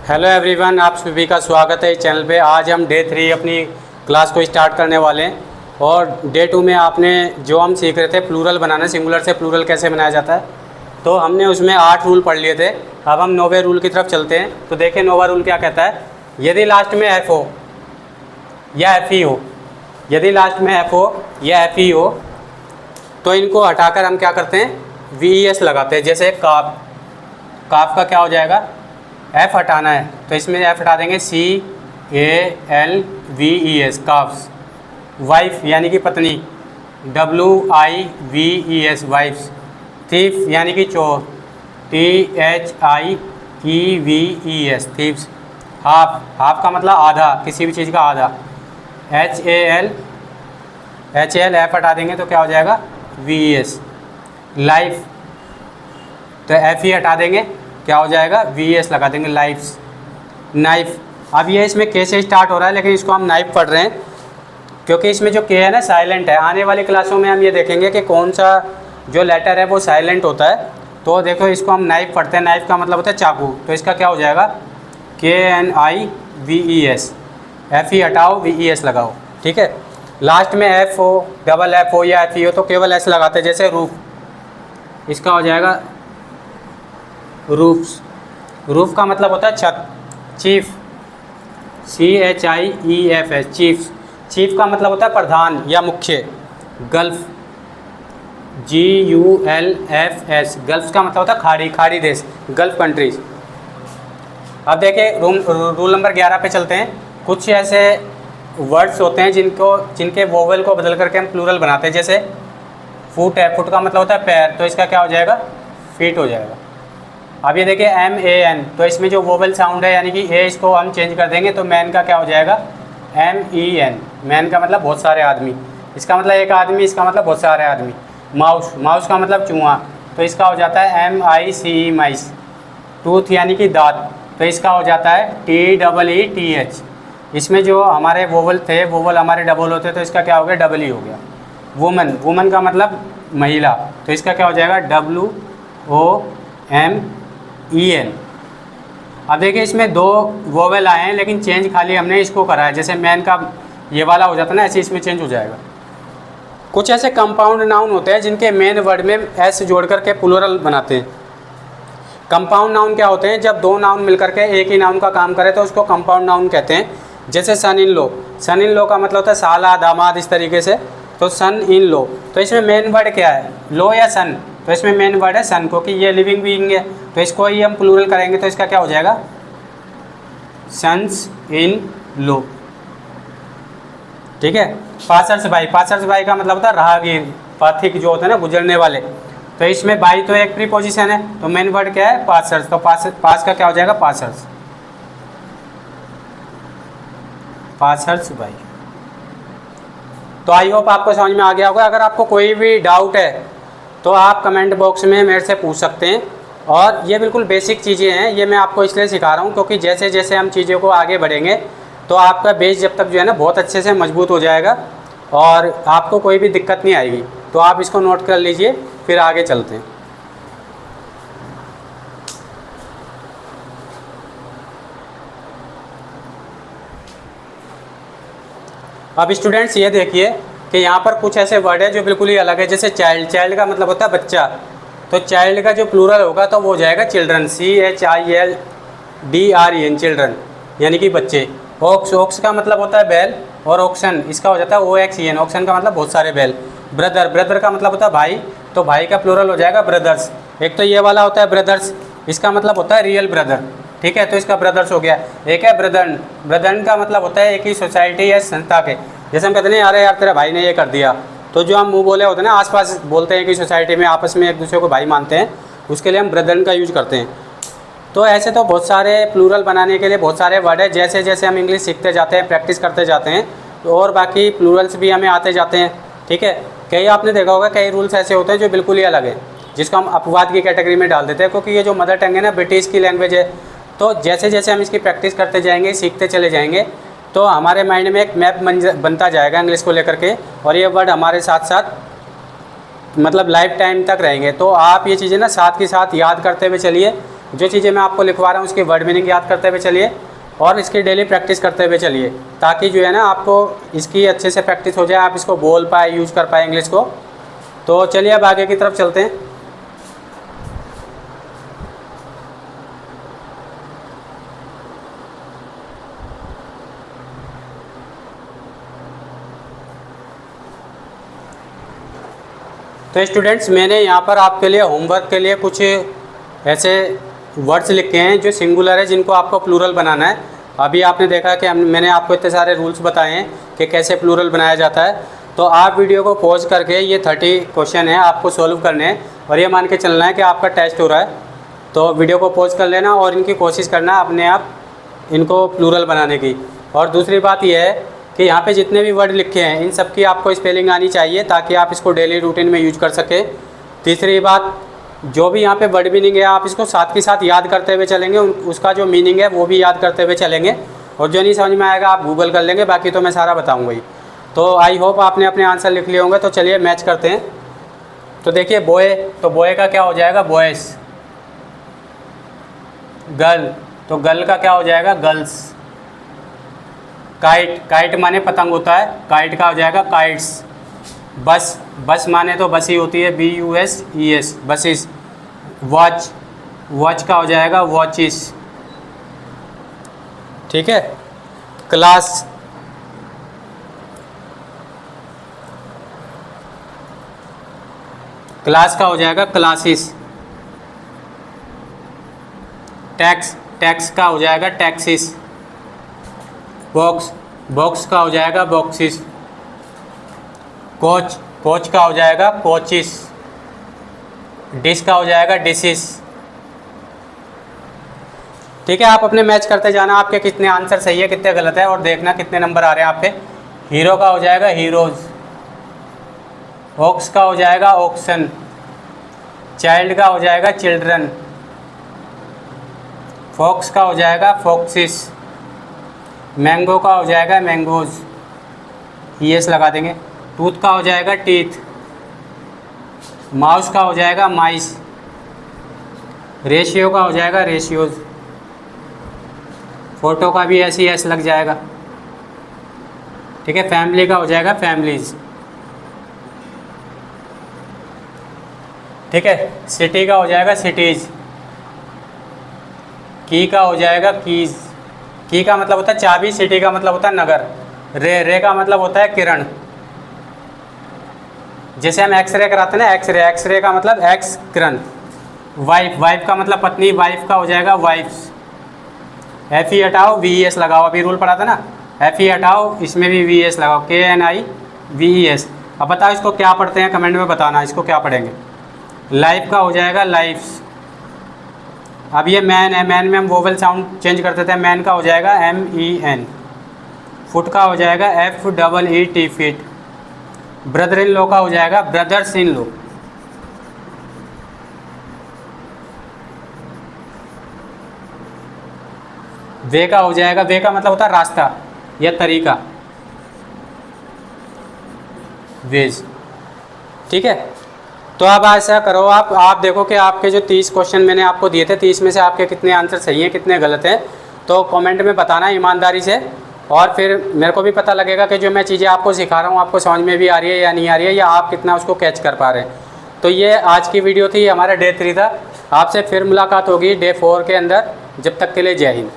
Hello everyone, आप सभी का स्वागत है इस चैनल पे। आज हम डे 3 अपनी क्लास को स्टार्ट करने वाले हैं। और डे 2 में आपने जो हम सीख रहे थे प्लूरल बनाना, सिंगुलर से प्लूरल कैसे बनाया जाता है, तो हमने उसमें 8 रूल पढ़ लिए थे। अब हम 9वें रूल की तरफ चलते हैं। तो देखिए 9वां रूल क्या कहता है। यदि लास्ट में एफ हो या एफ ई हो, यदि लास्ट में एफ हो या एफ ई हो तो इनको हटाकर हम क्या करते हैं, वी ई एस लगाते हैं। जैसे काफ, काफ का क्या हो जाएगा, एफ़ हटाना है तो इसमें एफ़ हटा देंगे, C A L V E S, calves. Wife यानी कि पत्नी, W I V E S, wives. Thief यानी कि चोर, T H I E V E S, thieves. Half, half का मतलब आधा, किसी भी चीज़ का आधा, एच ए एल एफ हटा देंगे तो क्या हो जाएगा, वी ई एस। लाइफ तो एफ ही हटा देंगे, क्या हो जाएगा, वी एस लगा देंगे, लाइफ्स। नाइफ, अब ये इसमें के से स्टार्ट हो रहा है लेकिन इसको हम नाइफ पढ़ रहे हैं क्योंकि इसमें जो के है ना साइलेंट है। आने वाली क्लासों में हम ये देखेंगे कि कौन सा जो लेटर है वो साइलेंट होता है। तो देखो इसको हम नाइफ पढ़ते हैं। नाइफ का मतलब होता है चाकू, तो इसका क्या हो जाएगा, K N I V E S, F E हटाओ वी ई एस लगाओ, ठीक है। लास्ट में एफ हो, डबल एफ हो या एफ ई हो तो केवल एस लगाते हैं। जैसे रूफ, इसका हो जाएगा रूफ्स। रूफ का मतलब होता है छत। Chief, C H I E F S, chiefs. Chief का मतलब होता है प्रधान या मुख्य। Gulf, G U L F S, gulf का मतलब होता है खाड़ी, खाड़ी देश, गल्फ कंट्रीज। अब देखिए रूल नंबर 11 पे चलते हैं। कुछ ऐसे वर्ड्स होते हैं जिनके वोवेल को बदल करके हम प्लूरल बनाते हैं। जैसे फुट है, फुट का मतलब होता है पैर, तो इसका क्या हो जाएगा, फीट हो जाएगा। अब ये देखिए एम ए एन, तो इसमें जो वोवेल साउंड है यानी कि ए, इसको हम चेंज कर देंगे तो मैन का क्या हो जाएगा, एम ई एन। मैन का मतलब बहुत सारे आदमी, इसका मतलब एक आदमी, इसका मतलब बहुत सारे आदमी। माउस, माउस का मतलब चूहा, तो इसका हो जाता है एम आई सी ई, माइस। टूथ यानी कि दांत, तो इसका हो जाता है T double E T H. इसमें जो हमारे वोवल थे, वोवल हमारे डबल होते तो इसका क्या हो गया, डबल ई हो गया। वुमन, वुमन का मतलब महिला, तो इसका क्या हो जाएगा, W O M E N. अब देखिए इसमें 2 वोवेल आए हैं लेकिन चेंज खाली हमने इसको करा है। जैसे मैन का ये वाला हो जाता है ना, ऐसे इसमें चेंज हो जाएगा। कुछ ऐसे कंपाउंड नाउन होते हैं जिनके मेन वर्ड में एस जोड़ करके प्लूरल बनाते हैं। कंपाउंड नाउन क्या होते हैं, जब 2 नाउन मिलकर के एक ही नाउन का काम करे तो उसको कंपाउंड नाउन कहते हैं। जैसे सन इन लो, सन इन लो का मतलब होता है साला, दामाद, इस तरीके से। तो सन इन लो, तो इसमें मेन वर्ड क्या है, लो या सन, तो इसमें मेन वर्ड है सन, क्योंकि ये लिविंग बीइंग है तो इसको ही हम प्लूरल करेंगे तो इसका क्या हो जाएगा, सन्स इन लो, ठीक है। पासर्स बाई, पासर्स बाई का मतलब होता है राहगीर, पाथिक जो होते हैं ना, गुजरने वाले। तो इसमें बाई तो एक प्रीपोजिशन है तो मेन वर्ड क्या है, पासर्स, तो पास का क्या हो जाएगा, पासर्स, पासर्स बाई। तो आई होप आपको समझ में आ गया होगा। अगर आपको कोई भी डाउट है तो आप कमेंट बॉक्स में मेरे से पूछ सकते हैं। और ये बिल्कुल बेसिक चीज़ें हैं, ये मैं आपको इसलिए सिखा रहा हूँ क्योंकि जैसे जैसे हम चीज़ों को आगे बढ़ेंगे तो आपका बेस जब तक जो है ना बहुत अच्छे से मजबूत हो जाएगा और आपको कोई भी दिक्कत नहीं आएगी। तो आप इसको नोट कर लीजिए, फिर आगे चलते हैं। अब स्टूडेंट्स ये देखिए कि यहाँ पर कुछ ऐसे वर्ड है जो बिल्कुल ही अलग है। जैसे चाइल्ड, चाइल्ड का मतलब होता है बच्चा, तो चाइल्ड का जो प्लूरल होगा तो वो हो जाएगा चिल्ड्रन, CHILDREN, चिल्ड्रन यानी कि बच्चे। ऑक्स, ऑक्स का मतलब होता है बैल, और ऑक्सन इसका हो जाता है OXEN, ऑक्सन का मतलब बहुत सारे बैल। ब्रदर, ब्रदर का मतलब होता है भाई, तो भाई का प्लूरल हो जाएगा ब्रदर्स। एक तो ये वाला होता है ब्रदर्स, इसका मतलब होता है रियल ब्रदर, ठीक है, तो इसका ब्रदर्स हो गया। एक है ब्रदर्न, ब्रदर्न का मतलब होता है एक ही सोसाइटी या संस्था के। जैसे हम कहते हैं अरे यार तेरा भाई ने ये कर दिया, तो जो हम मुंह बोले होते हैं ना, आसपास बोलते हैं कि सोसाइटी में आपस में एक दूसरे को भाई मानते हैं, उसके लिए हम ब्रदर्न का यूज करते हैं। तो ऐसे तो बहुत सारे प्लूरल बनाने के लिए बहुत सारे वर्ड है। जैसे जैसे हम इंग्लिश सीखते जाते हैं, प्रैक्टिस करते जाते हैं, तो और बाकी प्लूरल्स भी हमें आते जाते हैं, ठीक है। कई आपने देखा होगा कई रूल्स ऐसे होते हैं जो बिल्कुल ही अलग है, जिसको हम अपवाद की कैटेगरी में डाल देते हैं, क्योंकि ये जो मदर टंग है ना, ब्रिटिश की लैंग्वेज है। तो जैसे जैसे हम इसकी प्रैक्टिस करते जाएंगे, सीखते चले जाएंगे, तो हमारे माइंड में एक मैप बनता जाएगा इंग्लिश को लेकर के, और ये वर्ड हमारे साथ साथ मतलब लाइफ टाइम तक रहेंगे। तो आप ये चीज़ें ना साथ के साथ याद करते हुए चलिए, जो चीज़ें मैं आपको लिखवा रहा हूँ उसकी वर्ड मीनिंग याद करते हुए चलिए और इसकी डेली प्रैक्टिस करते हुए चलिए, ताकि जो है ना आपको इसकी अच्छे से प्रैक्टिस हो जाए, आप इसको बोल पाए, यूज़ कर पाए इंग्लिश को। तो चलिए अब आगे की तरफ चलते हैं। तो स्टूडेंट्स, मैंने यहाँ पर आपके लिए होमवर्क के लिए कुछ ऐसे वर्ड्स लिखे हैं जो सिंगुलर है, जिनको आपको प्लूरल बनाना है। अभी आपने देखा कि मैंने आपको इतने सारे रूल्स बताए हैं कि कैसे प्लूरल बनाया जाता है। तो आप वीडियो को पॉज करके ये 30 क्वेश्चन है आपको सॉल्व करने हैं, और ये मान के चलना है कि आपका टेस्ट हो रहा है। तो वीडियो को पॉज कर लेना और इनकी कोशिश करना अपने आप इनको प्लूरल बनाने की। और दूसरी बात यह है कि यहाँ पे जितने भी वर्ड लिखे हैं इन सब की आपको स्पेलिंग आनी चाहिए, ताकि आप इसको डेली रूटीन में यूज कर सकें। तीसरी बात, जो भी यहाँ पे वर्ड मीनिंग है आप इसको साथ के साथ याद करते हुए चलेंगे, उसका जो मीनिंग है वो भी याद करते हुए चलेंगे, और जो नहीं समझ में आएगा आप गूगल कर लेंगे, बाकी तो मैं सारा बताऊँगा ही। तो आई होप आपने अपने आंसर लिख लिए होंगे। तो चलिए मैच करते हैं। तो देखिए बॉय, तो बॉय का क्या हो जाएगा बॉयज़। गर्ल, तो गर्ल का क्या हो जाएगा गर्ल्स। काइट, काइट माने पतंग होता है, काइट का हो जाएगा काइट्स। बस, बस माने तो बस ही होती है, BUSES बसेस। वॉच, वॉच का हो जाएगा वॉचिस, ठीक है। क्लास, क्लास का हो जाएगा क्लासेस। टैक्स, टैक्स का हो जाएगा टैक्सिस। बॉक्स, बॉक्स का हो जाएगा बॉक्सिस। कोच, कोच का हो जाएगा कोचिस। डिश का हो जाएगा डिशेस, ठीक है। आप अपने मैच करते जाना, आपके कितने आंसर सही है कितने गलत है, और देखना कितने नंबर आ रहे हैं आपके। हीरो का हो जाएगा हीरोज़। ऑक्स का हो जाएगा ऑक्सन। चाइल्ड का हो जाएगा चिल्ड्रन। फॉक्स का हो जाएगा फॉक्सिस। मैंगो का हो जाएगा मैंगोज़, ES लगा देंगे। टूथ का हो जाएगा टीथ। माउस का हो जाएगा माइस। रेशियो का हो जाएगा रेशियोज़। फोटो का भी SES लग जाएगा, ठीक है। फैमिली का हो जाएगा फैमिलीज़, ठीक है। सिटी का हो जाएगा सिटीज़। की का हो जाएगा कीज़। की का मतलब होता है चाबी, सिटी का मतलब होता है नगर। रे का मतलब होता है किरण। जैसे हम एक्सरे कराते हैं ना, एक्सरे, एक्सरे का मतलब एक्स किरण। वाइफ, वाइफ का मतलब पत्नी, वाइफ का हो जाएगा वाइफ्स। FE हटाओ VES लगाओ, अभी रूल पढ़ा था ना, FE हटाओ इसमें भी VES लगाओ, KNIVES। अब बताओ इसको क्या पढ़ते हैं, कमेंट में बताना इसको क्या पढ़ेंगे। लाइफ का हो जाएगा लाइफ्स। अब ये मैन है, मैन में हम वोवेल साउंड चेंज करते थे, मैन का हो जाएगा MEN। फुट का हो जाएगा FEET feet. Brother in law का हो जाएगा ब्रदर्स इन लॉ। वे का हो जाएगा, वे का मतलब होता है रास्ता या तरीका, वेज, ठीक है। तो अब ऐसा करो, आप देखो कि आपके जो 30 क्वेश्चन मैंने आपको दिए थे, 30 में से आपके कितने आंसर सही हैं कितने गलत हैं। तो कमेंट में बताना ईमानदारी से, और फिर मेरे को भी पता लगेगा कि जो मैं चीज़ें आपको सिखा रहा हूँ आपको समझ में भी आ रही है या नहीं आ रही है, या आप कितना उसको कैच कर पा रहे हैं। तो ये आज की वीडियो थी, हमारा डे 3 था। आपसे फिर मुलाकात होगी डे 4 के अंदर। जब तक के लिए जय हिंद।